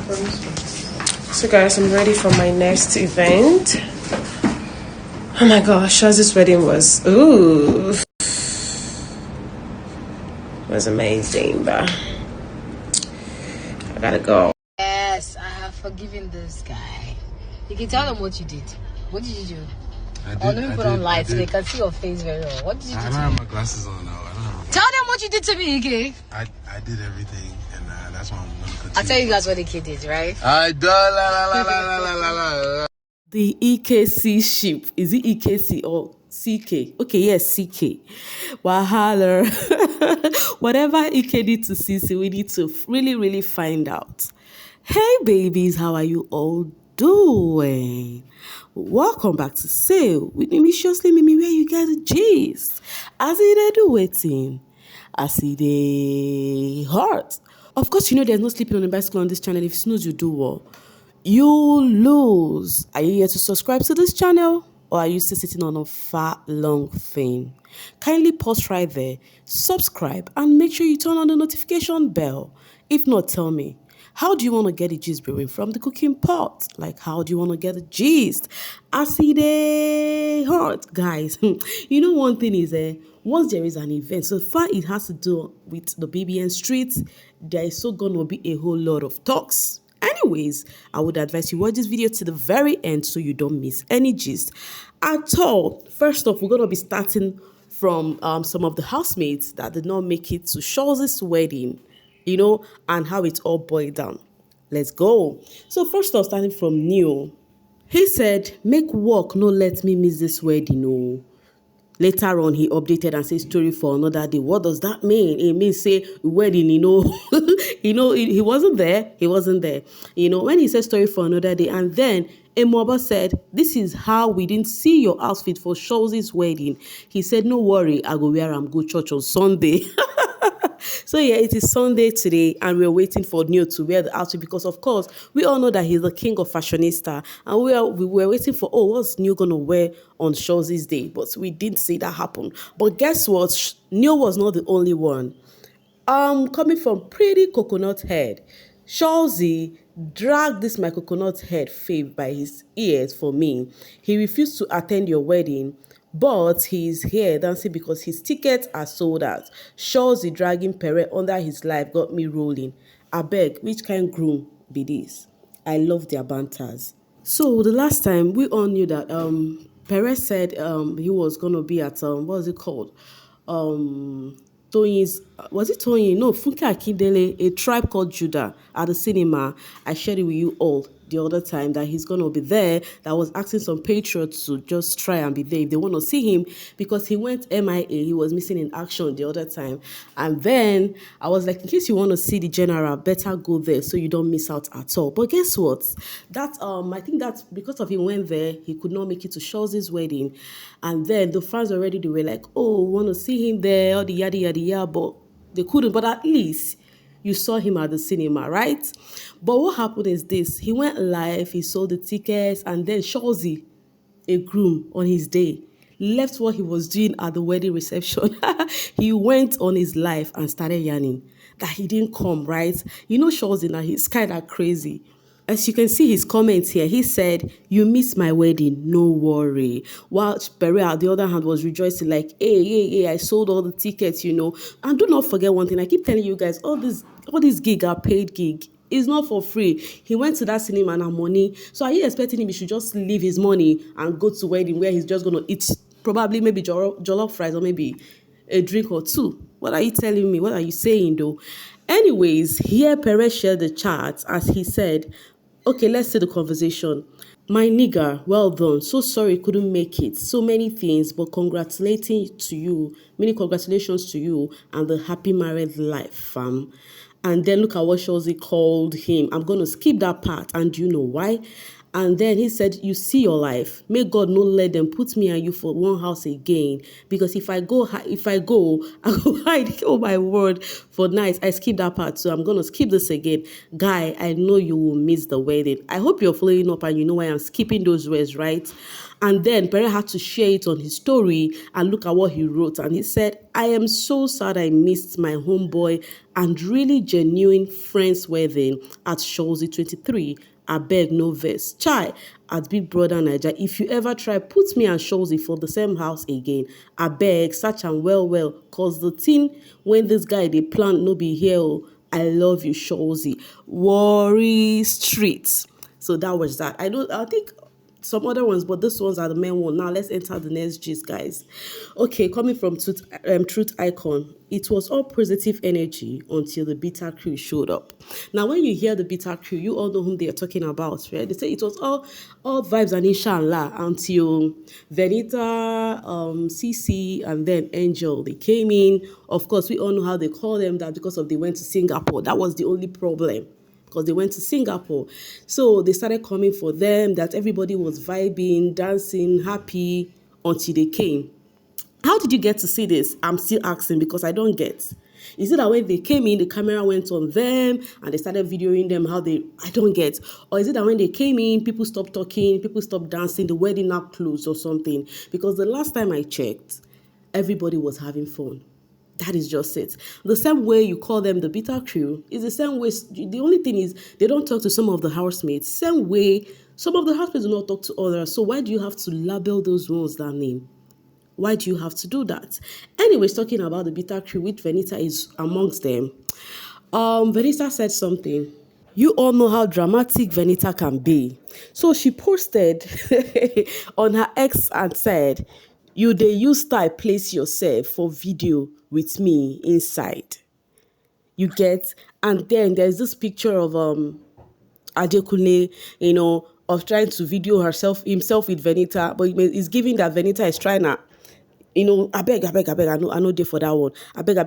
So guys, I'm ready for my next event. Oh my gosh, Sholzy's wedding was amazing, but I gotta go. Yes, I have forgiven this guy. You can tell them what you did. What did you do? Let me put on lights so they can see your face very well. What did you do? I don't have my glasses on now. Tell them what you did to me, okay? I did everything, and that's why I'm going to continue. I'll tell you guys what the kid did, right? I did. The EKC ship. Is it EKC or CK? Okay, yes, CK. Wahala. Whatever EK did to CC, we need to really, really find out. Hey, babies, how are you all doing? Welcome back to Sail with Deliciously Mimi, where you get the gist. As they do waiting, as they hurt. Of course, you know there's no sleeping on the bicycle on this channel. If you snooze, you do well. You lose. Are you here to subscribe to this channel? Or are you still sitting on a fat, long thing? Kindly pause right there, subscribe, and make sure you turn on the notification bell. If not, tell me, how do you want to get the gist brewing from the cooking pot? Like, how do you want to get the gist? As they hurt, guys. You know, one thing is, once there is an event, so far it has to do with the BBN streets, there is so gonna be a whole lot of talks. Anyways, I would advise you watch this video to the very end so you don't miss any gist at all. First off, we're going to be starting from some of the housemates that did not make it to Sholzy's wedding, you know, and how it all boiled down. Let's go. So first off, starting from Neo, he said, make work, no let me miss this wedding, no. Later on, he updated and said story for another day. What does that mean? It means say wedding, you know, he wasn't there. He wasn't there. You know, when he said story for another day, and then Emoba said, this is how we didn't see your outfit for Sholzy's wedding. He said, no worry, I go wear am go church on Sunday. So yeah, it is Sunday today, and we're waiting for Neo to wear the outfit because, of course, we all know that he's the king of fashionista, and we were waiting for, what's Neo gonna wear on Sholzy's day? But we didn't see that happen. But guess what? Neo was not the only one. Coming from Pretty Coconut Head, Sholzy dragged this my coconut head fave by his ears for me. He refused to attend your wedding, but he's here dancing because his tickets are sold out. Sholzy dragging Pere under his life got me rolling. I beg, which kind groom be this? I love their banters. So the last time we all knew that Pere said he was gonna be at what was it called? Doyin's, was it Doyin? No, Funke Akindele, A Tribe Called Judah at the cinema. I shared it with you all the other time that he's going to be there. That was asking some patriots to just try and be there if they want to see him, because he went MIA. He was missing in action the other time. And then I was like, in case you want to see the general, better go there so you don't miss out at all. But guess what? That I think that's because of him went there, he could not make it to Sholzy's wedding. And then the fans already, they were like, oh, want to see him there, all the yada yada yada, but they couldn't. But at least you saw him at the cinema, right? But what happened is this. He went live, he sold the tickets, and then Sholzy, a groom on his day, left what he was doing at the wedding reception. He went on his live and started yarning that he didn't come, right? You know Sholzy now, he's kind of crazy. As you can see his comments here, he said, you missed my wedding, no worry. While Pere, on the other hand, was rejoicing like, hey, I sold all the tickets, you know. And do not forget one thing, I keep telling you guys, all these gig are paid gig. It's not for free. He went to that cinema and had money. So are you expecting him he should just leave his money and go to wedding where he's just going to eat probably maybe jollof fries or maybe a drink or two? What are you telling me? What are you saying though? Anyways, here Pere shared the chart as he said, okay, let's see the conversation. My nigga, well done. So sorry couldn't make it. So many things, but congratulating to you. Many congratulations to you and the happy married life, fam. And then look at what Sholzy called him. I'm going to skip that part. And do you know why? And then he said, you see your life. May God not let them put me and you for one house again. Because if I go, I go hide, oh my word, for nights. I skipped that part. So I'm going to skip this again. Guy, I know you will miss the wedding. I hope you're following up and you know why I'm skipping those words, right? And then Pere had to share it on his story and look at what he wrote. And he said, I am so sad I missed my homeboy and really genuine friend's wedding at Sholzy 23. I beg no verse. Chai, at Big Brother Naija, if you ever try put me and Sholzy for the same house again, I beg, search and well, cause the thing when this guy they plant no be here. Oh, I love you, Sholzy. Worry Street. So that was that. I think some other ones, but these ones are the main one. Now let's enter the next gist, guys. Okay, coming from Truth Icon, it was all positive energy until the bitter crew showed up. Now, when you hear the bitter crew, you all know whom they are talking about, right? They say it was all vibes and inshallah until Venita, CC, and then Angel. They came in. Of course, we all know how they call them that because of they went to Singapore. That was the only problem, because they went to Singapore. So they started coming for them, that everybody was vibing, dancing, happy until they came. How did you get to see this? I'm still asking because I don't get. Is it that when they came in, the camera went on them and they started videoing them I don't get. Or is it that when they came in, people stopped talking, people stopped dancing, the wedding now closed or something? Because the last time I checked, everybody was having fun. That is just it. The same way you call them the bitter crew is the same way. The only thing is they don't talk to some of the housemates. Same way some of the housemates do not talk to others. So why do you have to label those ones that name? Why do you have to do that? Anyways, talking about the bitter crew, which Venita is amongst them. Venita said something. You all know how dramatic Venita can be. So she posted on her ex and said, you dey use style place yourself for video with me inside. You get? And then there's this picture of Adekunle, of trying to video himself with Venita, but it's giving that Venita is trying to, I beg, I know there for that one. I beg,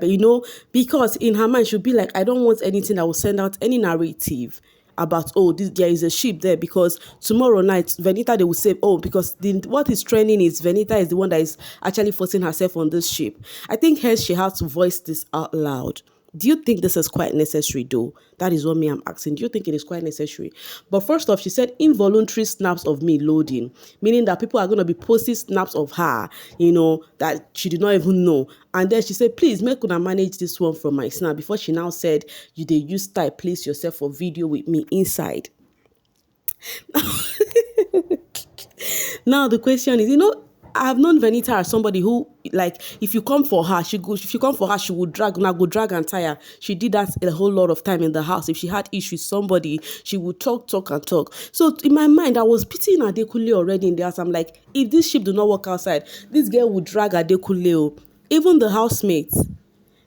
because in her mind she'll be like, I don't want anything that will send out any narrative about, there is a ship there, because tomorrow night Venita, they will say, because what is trending is Venita is the one that is actually forcing herself on this ship. I think hence she has to voice this out loud. Do you think this is quite necessary though? That is what I'm asking. Do you think it is quite necessary? But first off, she said involuntary snaps of me loading, meaning that people are going to be posting snaps of her, that she did not even know. And then she said, please make una manage this one from my snap, before she now said, you dey use type place yourself for video with me inside. Now the question is, I have known Venita as somebody who, like, if you come for her, she would drag and tire. She did that a whole lot of time in the house. If she had issues with somebody, she would talk. So in my mind, I was pitying Adekunle already in the house. I'm like, if this ship do not work outside, this girl would drag Adekunle. Even the housemates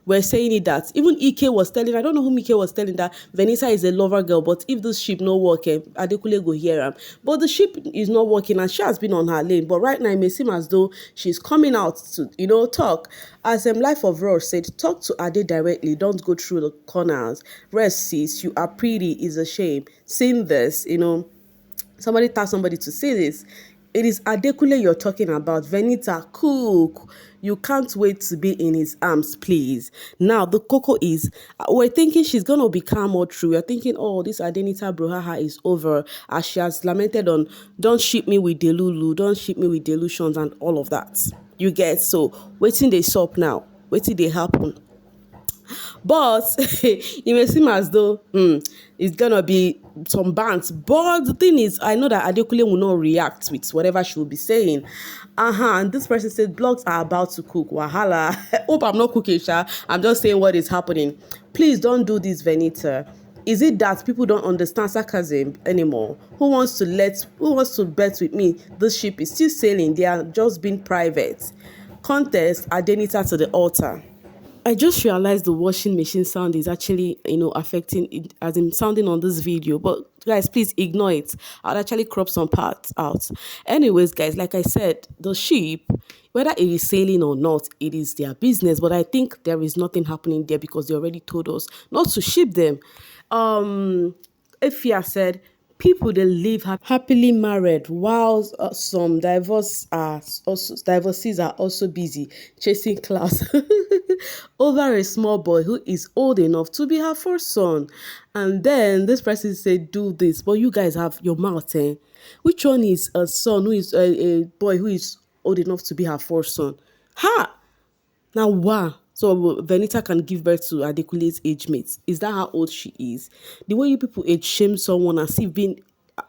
were saying it, that even Ike was telling, I don't know whom Ike was telling, that Venita is a lover girl, but if this ship not working, Adekunle go hear him. But the ship is not working and she has been on her lane. But right now it may seem as though she's coming out to, talk. As Life of Rush said, talk to Ade directly, don't go through the corners. Rest, sis, you are pretty, is a shame. Seeing this, somebody told somebody to say this. It is Adekunle you're talking about. Venita, cook. You can't wait to be in his arms, please. Now, the cocoa is, we're thinking she's going to become more true. We're thinking, this Adenita Brohaha is over, as she has lamented on, don't ship me with Delulu, don't ship me with delusions and all of that. You get? So, waiting they stop now. Waiting they happen. But it may seem as though it's gonna be some bans. But the thing is, I know that Adekunle will not react with whatever she will be saying. And this person said blogs are about to cook. Wahala. Hope I'm not cooking, Sha. I'm just saying what is happening. Please don't do this, Venita. Is it that people don't understand sarcasm anymore? Who wants to bet with me? This ship is still sailing. They are just being private. Contest Adenita to the altar. I just realized the washing machine sound is actually, affecting it, as in sounding on this video. But guys, please ignore it. I'll actually crop some parts out. Anyways, guys, like I said, the ship, whether it is sailing or not, it is their business. But I think there is nothing happening there because they already told us not to ship them. Efia said, People they live happily married, while some divorcees are also busy chasing clouds over a small boy who is old enough to be her first son. And then this person said, "Do this," but you guys have your mouth. Eh? Which one is a son who is a boy who is old enough to be her first son? Ha! Now, wow. So Venita can give birth to Adekunle's age mates. Is that how old she is? The way you people age shame someone as if being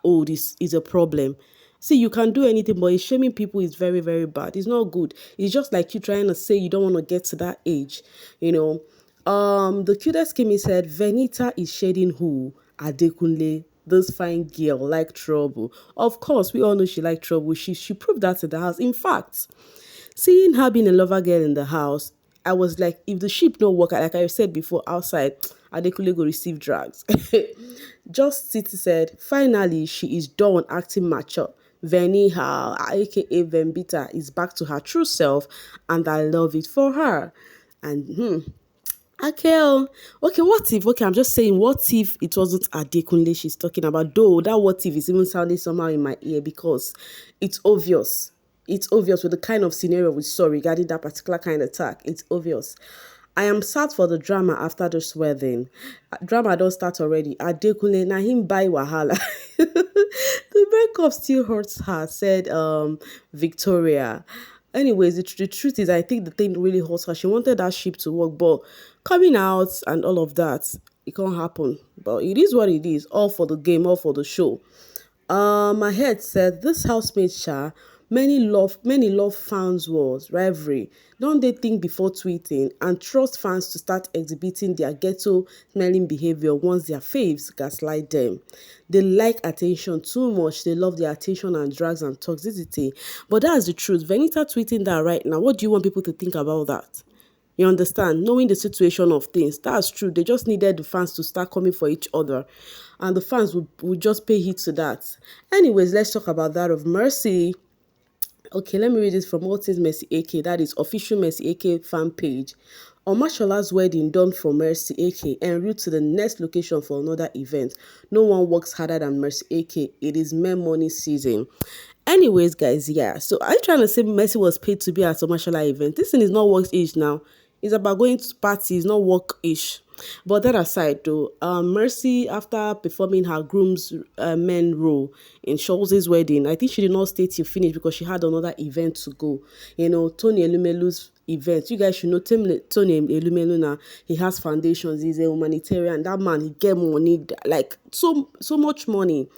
old is a problem. See, you can do anything, but shaming people is very, very bad. It's not good. It's just like you trying to say you don't want to get to that age, you know. The cutest Kimi said, Venita is shading who? Adekunle. This fine girl like trouble. Of course, we all know she like trouble. She proved that in the house. In fact, seeing her being a lover girl in the house, I was like, if the ship don't work, like I said before, outside, Adekunle go receive drugs. Just City said, finally, she is done acting mature. Venita, aka Venbita, is back to her true self, and I love it for her. And okay, okay, what if, okay, I'm just saying, what if it wasn't Adekunle she's talking about? Though, that what if is even sounding somehow in my ear because it's obvious. It's obvious with the kind of scenario we saw regarding that particular kind of attack. It's obvious. I am sad for the drama after this wedding. Drama don't start already. Adekunle, na him buy wahala. The breakup still hurts her, said Victoria. Anyways, the truth is, I think the thing really hurts her. She wanted that ship to work, but coming out and all of that, it can't happen. But it is what it is. All for the game, all for the show. My head said, this housemate Sha, many love fans wars, rivalry. Don't they think before tweeting and trust fans to start exhibiting their ghetto smelling behavior once their faves gaslight them? They like attention too much. They love the attention and drugs and toxicity. But that's the truth. Venita tweeting that right now. What do you want people to think about that? You understand? Knowing the situation of things. That's true. They just needed the fans to start coming for each other. And the fans would just pay heed to that. Anyways, let's talk about that of Mercy. Okay, let me read this from All Things Mercy AK. That is official Mercy AK fan page. Omashola's wedding done for Mercy AK en route to the next location for another event. No one works harder than Mercy AK. It is mere money season. Anyways, guys, yeah. So I'm trying to say Mercy was paid to be at Omashola event. This thing is not work-ish now. It's about going to parties, not work-ish. But that aside, though, Mercy, after performing her groom's men role in Sholzy's wedding, I think she did not stay till finish because she had another event to go. You know, Tony Elumelu's event. You guys should know Tony Elumelu now. He has foundations. He's a humanitarian. That man, he get money, like so much money.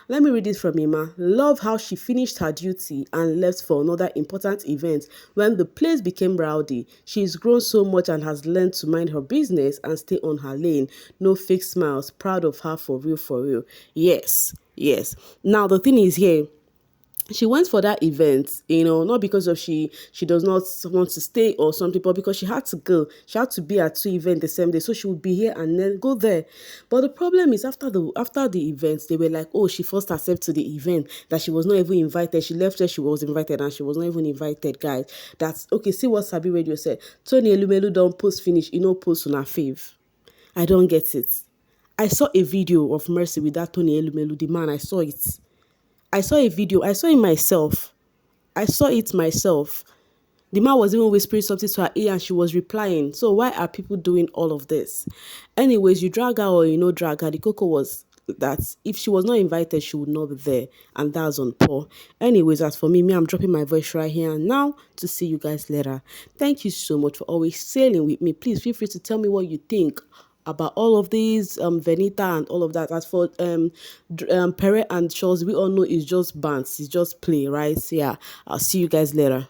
Let me read this from Ima. Love how she finished her duty and left for another important event when the place became rowdy. She's grown so much and has learned to mind her business and stay on her lane. No fake smiles. Proud of her for real, for real. Yes, yes. Now the thing is here, she went for that event, you know, not because of she does not want to stay or something, but because she had to go. She had to be at two events the same day, so she would be here and then go there. But the problem is after the events, they were like, oh, she forced herself to the event, that she was not even invited. She left where she was invited and she was not even invited, guys. That's okay. See what Sabi Radio said. Tony Elumelu don't post finish, post on her fave. I don't get it. I saw a video of Mercy with that Tony Elumelu, the man. I saw it. I saw a video. I saw it myself. I saw it myself. The man was even whispering something to her ear and she was replying. So why are people doing all of this? Anyways, you drag her or you know drag her. The cocoa was that if she was not invited, she would not be there. And that's on Paul. Anyways, as for me, I'm dropping my voice right here and now to see you guys later. Thank you so much for always sailing with me. Please feel free to tell me what you think about all of these, Venita and all of that. As for Pere and Sholzy, we all know it's just bands, it's just play, right? So yeah, I'll see you guys later.